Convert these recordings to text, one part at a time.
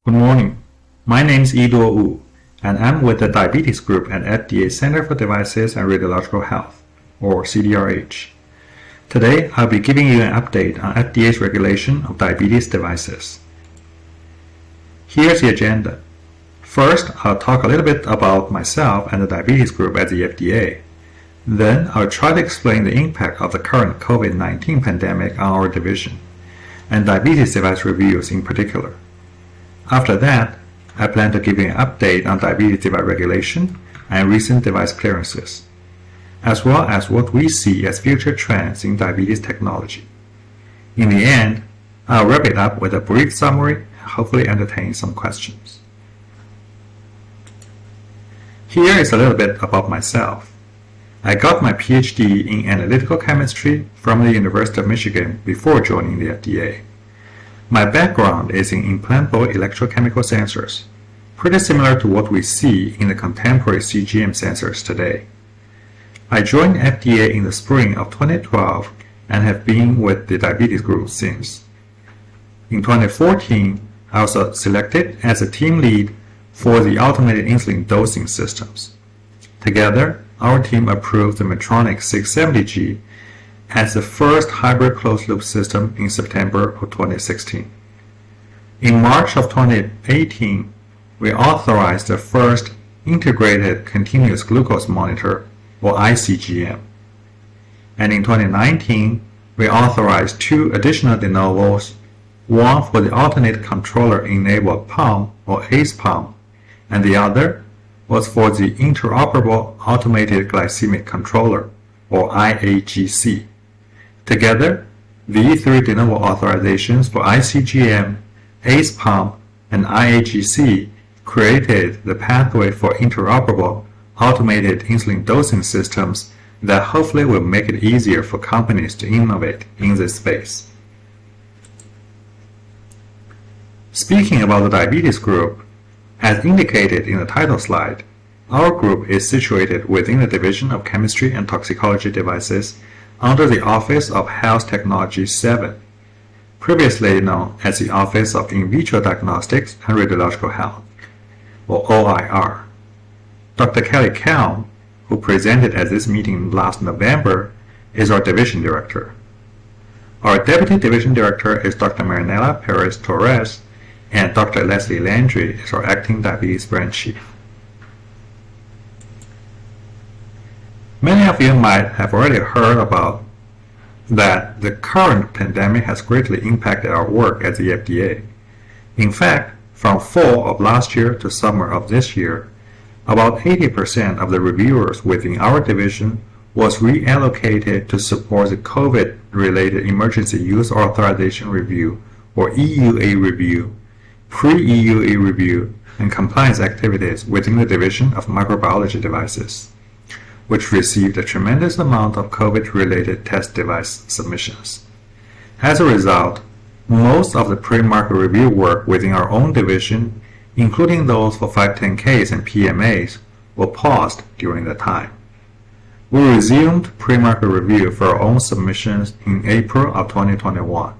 Good morning. My name is Yiduo Wu, and I'm with the Diabetes Group at FDA Center for Devices and Radiological Health, or CDRH. Today, I'll be giving you an update on FDA's regulation of diabetes devices. Here's the agenda. First, I'll talk a little bit about myself and the Diabetes Group at the FDA. Then, I'll try to explain the impact of the current COVID-19 pandemic on our division, and diabetes device reviews in particular. After that, I plan to give you an update on diabetes device regulation and recent device clearances, as well as what we see as future trends in diabetes technology. In the end, I'll wrap it up with a brief summary and hopefully entertain some questions. Here is a little bit about myself. I got my PhD in analytical chemistry from the University of Michigan before joining the FDA. My background is in implantable electrochemical sensors, pretty similar to what we see in the contemporary Cgm sensors today. I joined FDA in the spring of 2012 and have been with the Diabetes Group since. In 2014, I was selected as a team lead for the automated insulin dosing systems. Together, our team approved the Medtronic 670G as the first hybrid closed-loop system in September of 2016. In March of 2018, we authorized the first integrated continuous glucose monitor, or iCGM. And in 2019, we authorized two additional de novos, one for the alternate controller-enabled pump, or ACE pump, and the other was for the interoperable automated glycemic controller, or IAGC. Together, these three de novo authorizations for iCGM, ACE pump, and IAGC created the pathway for interoperable automated insulin dosing systems that hopefully will make it easier for companies to innovate in this space. Speaking about the Diabetes Group, as indicated in the title slide, our group is situated within the Division of Chemistry and Toxicology Devices under the Office of Health Technology 7, previously known as the Office of In Vitro Diagnostics and Radiological Health, or OIR. Dr. Kelly Kelm, who presented at this meeting last November, is our Division Director. Our Deputy Division Director is Dr. Marinella Perez-Torres, and Dr. Leslie Landry is our Acting Diabetes Branch Chief. Many of you might have already heard about that the current pandemic has greatly impacted our work at the FDA. In fact, from fall of last year to summer of this year, about 80% of the reviewers within our division was reallocated to support the COVID-related Emergency Use Authorization Review, or EUA review, pre-EUA review, and compliance activities within the Division of Microbiology Devices, which received a tremendous amount of COVID-related test device submissions. As a result, most of the pre-market review work within our own division, including those for 510Ks and PMAs, were paused during that time. We resumed pre-market review for our own submissions in April of 2021.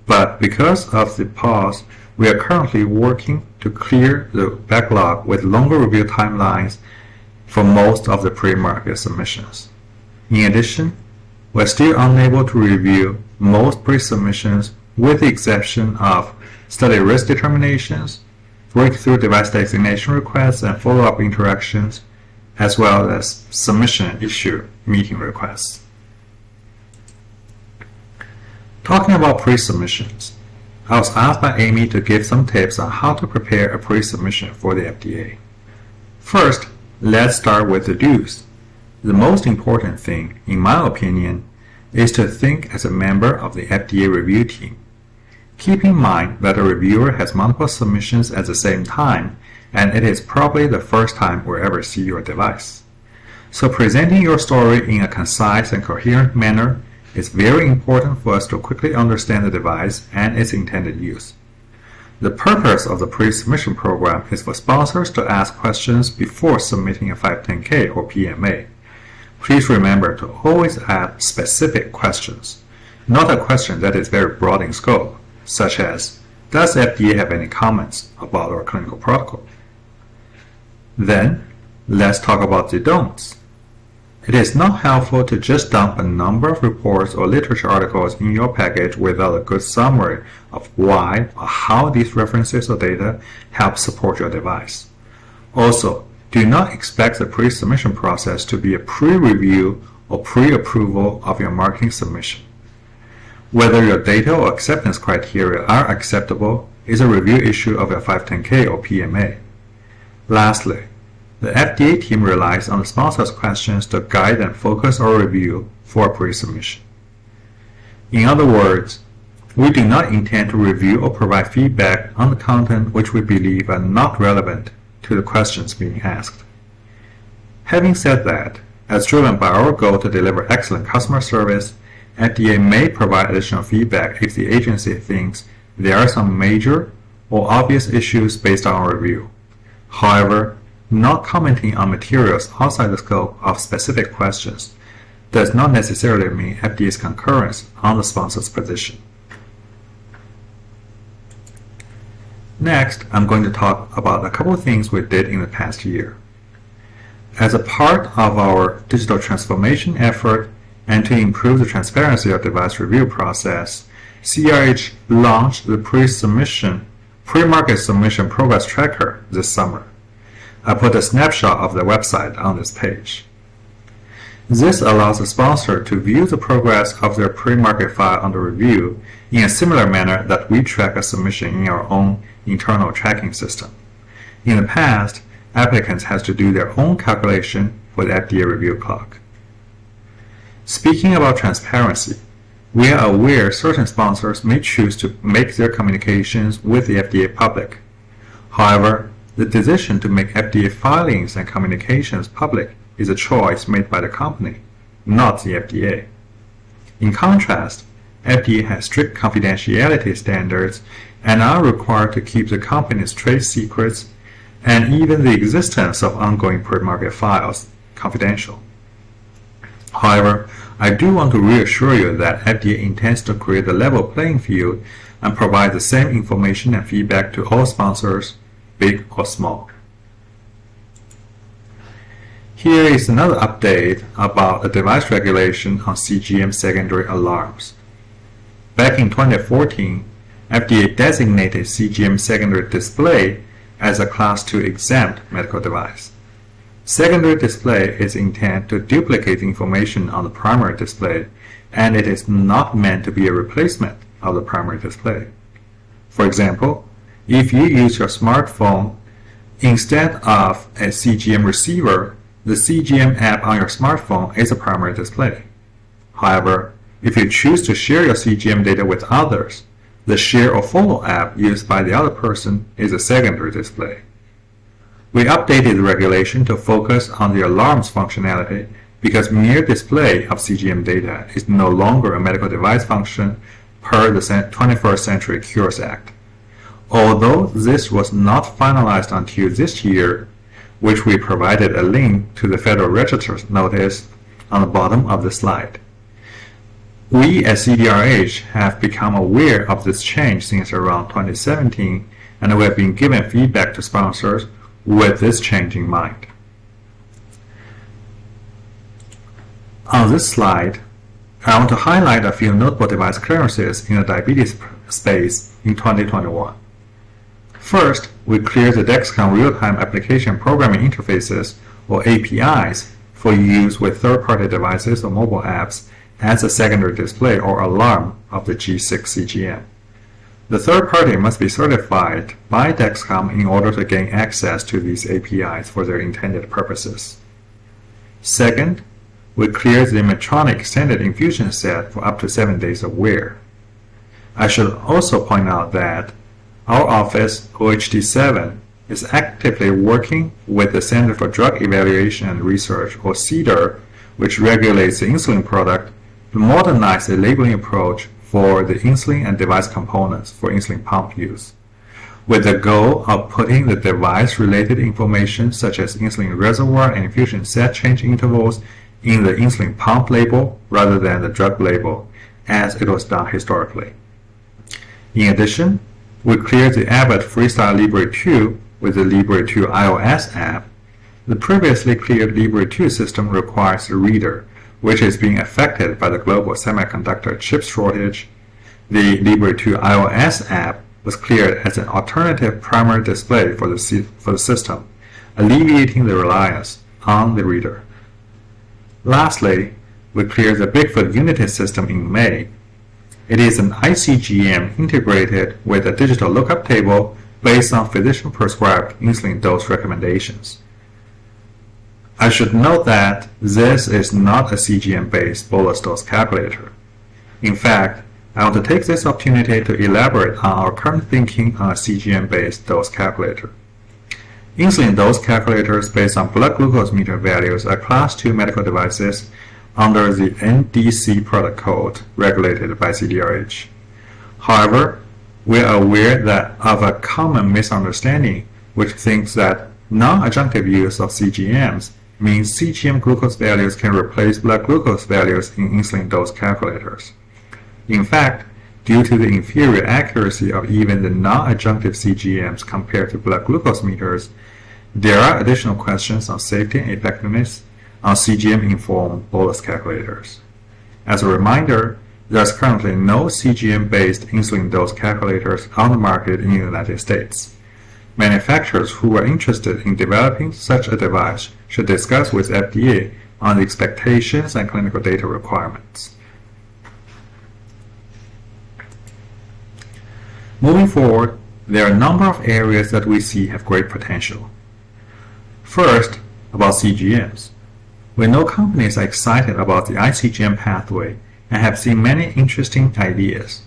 But because of the pause, we are currently working to clear the backlog with longer review timelines for most of the pre-market submissions. In addition, we're still unable to review most pre-submissions with the exception of study risk determinations, breakthrough device designation requests and follow-up interactions, as well as submission issue meeting requests. Talking about pre-submissions, I was asked by Amy to give some tips on how to prepare a pre-submission for the FDA. First, let's start with the do's. The most important thing, in my opinion, is to think as a member of the FDA review team. Keep in mind that a reviewer has multiple submissions at the same time, and it is probably the first time we'll ever see your device. So presenting your story in a concise and coherent manner is very important for us to quickly understand the device and its intended use. The purpose of the pre-submission program is for sponsors to ask questions before submitting a 510K or PMA. Please remember to always ask specific questions, not a question that is very broad in scope, such as, Does FDA have any comments about our clinical protocol? Then, let's talk about the don'ts. It is not helpful to just dump a number of reports or literature articles in your package without a good summary of why or how these references or data help support your device. Also, do not expect the pre-submission process to be a pre-review or pre-approval of your marketing submission. Whether your data or acceptance criteria are acceptable is a review issue of your 510(k) or PMA. Lastly, the FDA team relies on the sponsor's questions to guide and focus our review for pre-submission. In other words, we do not intend to review or provide feedback on the content which we believe are not relevant to the questions being asked. Having said that, as driven by our goal to deliver excellent customer service, FDA may provide additional feedback if the agency thinks there are some major or obvious issues based on our review. However, not commenting on materials outside the scope of specific questions does not necessarily mean FDA's concurrence on the sponsor's position. Next, I'm going to talk about a couple of things we did in the past year. As a part of our digital transformation effort and to improve the transparency of device review process, CRH launched the pre-market submission progress tracker this summer. I put a snapshot of the website on this page. This allows the sponsor to view the progress of their pre-market file under review in a similar manner that we track a submission in our own internal tracking system. In the past, applicants had to do their own calculation for the FDA review clock. Speaking about transparency, we are aware certain sponsors may choose to make their communications with the FDA public. However, the decision to make FDA filings and communications public is a choice made by the company, not the FDA. In contrast, FDA has strict confidentiality standards and are required to keep the company's trade secrets and even the existence of ongoing pre-market files confidential. However, I do want to reassure you that FDA intends to create a level playing field and provide the same information and feedback to all sponsors, big or small. Here is another update about the device regulation on Cgm secondary alarms. Back in 2014, FDA designated Cgm Secondary Display as a Class 2 exempt medical device. Secondary display is intended to duplicate information on the primary display, and it is not meant to be a replacement of the primary display. For example, if you use your smartphone instead of a CGM receiver, the CGM app on your smartphone is a primary display. However, if you choose to share your CGM data with others, the Share or Follow app used by the other person is a secondary display. We updated the regulation to focus on the alarms functionality because mere display of CGM data is no longer a medical device function per the 21st Century Cures Act. Although this was not finalized until this year, which we provided a link to the Federal Register's notice on the bottom of the slide. We at CDRH have become aware of this change since around 2017, and we have been given feedback to sponsors with this change in mind. On this slide, I want to highlight a few notable device clearances in the diabetes space in 2021. First, we cleared the Dexcom Real-Time Application Programming Interfaces, or APIs, for use with third-party devices or mobile apps as a secondary display or alarm of the G6 CGM. The third party must be certified by Dexcom in order to gain access to these APIs for their intended purposes. Second, we cleared the Medtronic extended infusion set for up to 7 days of wear. I should also point out that our office, OHD7, is actively working with the Center for Drug Evaluation and Research, or CDER, which regulates the insulin product, to modernize the labeling approach for the insulin and device components for insulin pump use, with the goal of putting the device-related information such as insulin reservoir and infusion set change intervals in the insulin pump label rather than the drug label, as it was done historically. In addition, We cleared the Abbott Freestyle Libre 2 with the Libre 2 iOS app. The previously cleared Libre 2 system requires a reader, which is being affected by the global semiconductor chip shortage. The Libre 2 iOS app was cleared as an alternative primary display for the system, alleviating the reliance on the reader. Lastly, we cleared the Bigfoot Unity system in May. It is an iCGM integrated with a digital lookup table based on physician-prescribed insulin dose recommendations. I should note that this is not a CGM-based bolus dose calculator. In fact, I want to take this opportunity to elaborate on our current thinking on a CGM-based dose calculator. Insulin dose calculators based on blood glucose meter values are Class 2 medical devices under the NDC product code regulated by CDRH. However, we are aware of a common misunderstanding which thinks that non-adjunctive use of CGMs means CGM glucose values can replace blood glucose values in insulin dose calculators. In fact, due to the inferior accuracy of even the non-adjunctive CGMs compared to blood glucose meters, there are additional questions on safety and effectiveness on CGM-informed bolus calculators. As a reminder, there is currently no CGM-based insulin dose calculators on the market in the United States. Manufacturers who are interested in developing such a device should discuss with FDA on the expectations and clinical data requirements. Moving forward, there are a number of areas that we see have great potential. First, about CGMs. We know companies are excited about the iCGM pathway and have seen many interesting ideas.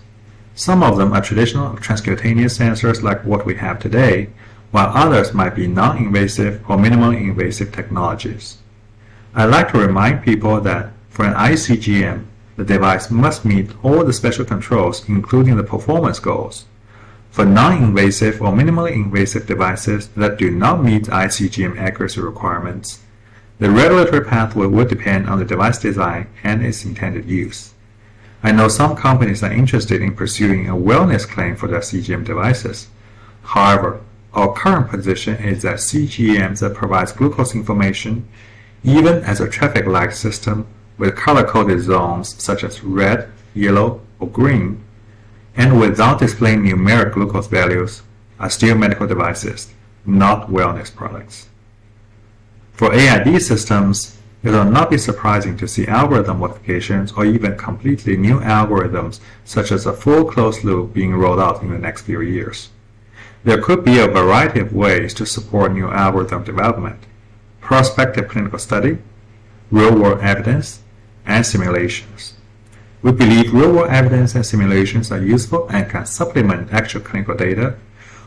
Some of them are traditional transcutaneous sensors like what we have today, while others might be non-invasive or minimally invasive technologies. I'd like to remind people that for an iCGM, the device must meet all the special controls, including the performance goals. For non-invasive or minimally invasive devices that do not meet iCGM accuracy requirements, the regulatory pathway will depend on the device design and its intended use. I know some companies are interested in pursuing a wellness claim for their CGM devices. However, our current position is that CGMs that provides glucose information, even as a traffic light system with color-coded zones such as red, yellow, or green, and without displaying numeric glucose values, are still medical devices, not wellness products. For AID systems, it will not be surprising to see algorithm modifications or even completely new algorithms such as a full closed loop being rolled out in the next few years. There could be a variety of ways to support new algorithm development: prospective clinical study, real-world evidence, and simulations. We believe real-world evidence and simulations are useful and can supplement actual clinical data.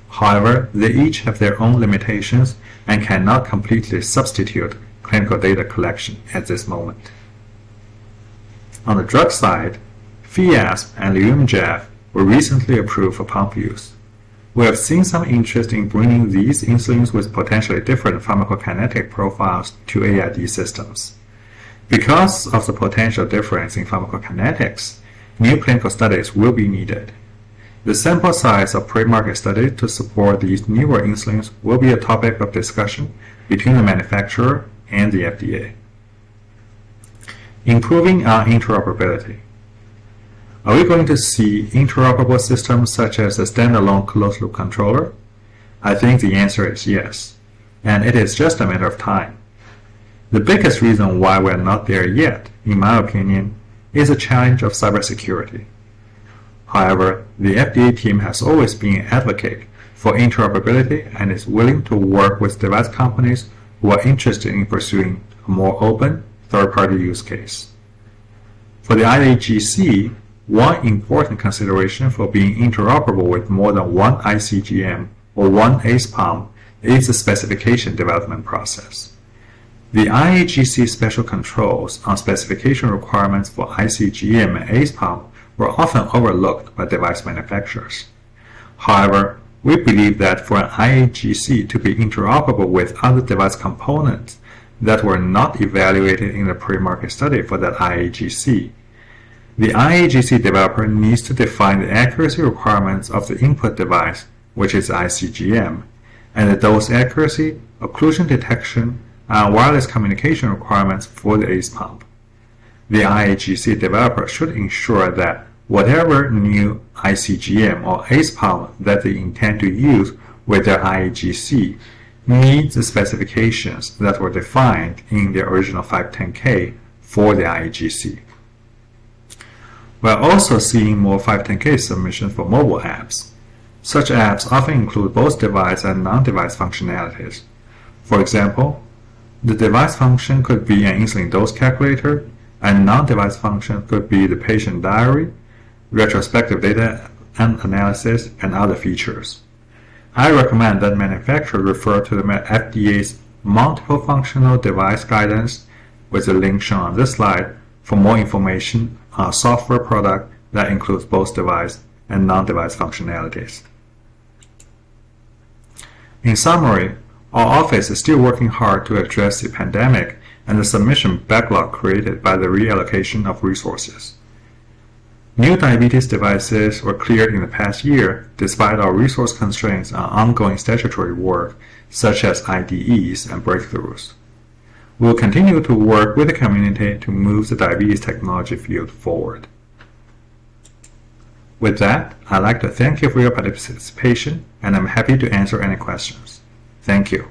However, they each have their own limitations and cannot completely substitute clinical data collection at this moment. On the drug side, Fiasp and Lumjef were recently approved for pump use. We have seen some interest in bringing these insulins with potentially different pharmacokinetic profiles to AID systems. Because of the potential difference in pharmacokinetics, new clinical studies will be needed. The sample size of pre-market studies to support these newer insulins will be a topic of discussion between the manufacturer and the FDA. Improving our interoperability. Are we going to see interoperable systems such as a standalone closed-loop controller? I think the answer is yes, and it is just a matter of time. The biggest reason why we are not there yet, in my opinion, is the challenge of cybersecurity. However, the FDA team has always been an advocate for interoperability and is willing to work with device companies who are interested in pursuing a more open, third-party use case. For the IAGC, one important consideration for being interoperable with more than one iCGM or one ACE pump is the specification development process. The IAGC special controls on specification requirements for iCGM and ACE pump were often overlooked by device manufacturers. However, we believe that for an IAGC to be interoperable with other device components that were not evaluated in the pre-market study for that IAGC, The IAGC developer needs to define the accuracy requirements of the input device, which is ICGM, and the dose accuracy, occlusion detection, and wireless communication requirements for the ACE pump. The IAGC developer should ensure that whatever new ICGM or ACE pump that they intend to use with their IAGC meets the specifications that were defined in the original 510K for the IAGC. We are also seeing more 510K submissions for mobile apps. Such apps often include both device and non-device functionalities. For example, the device function could be an insulin dose calculator, and non-device function could be the patient diary, retrospective data analysis, and other features. I recommend that manufacturers refer to the FDA's Multiple Functional Device Guidance, with the link shown on this slide, for more information on a software product that includes both device and non-device functionalities. In summary, our office is still working hard to address the pandemic and the submission backlog created by the reallocation of resources. New diabetes devices were cleared in the past year despite our resource constraints on ongoing statutory work such as IDEs and breakthroughs. We will continue to work with the community to move the diabetes technology field forward. With that, I'd like to thank you for your participation, and I'm happy to answer any questions. Thank you.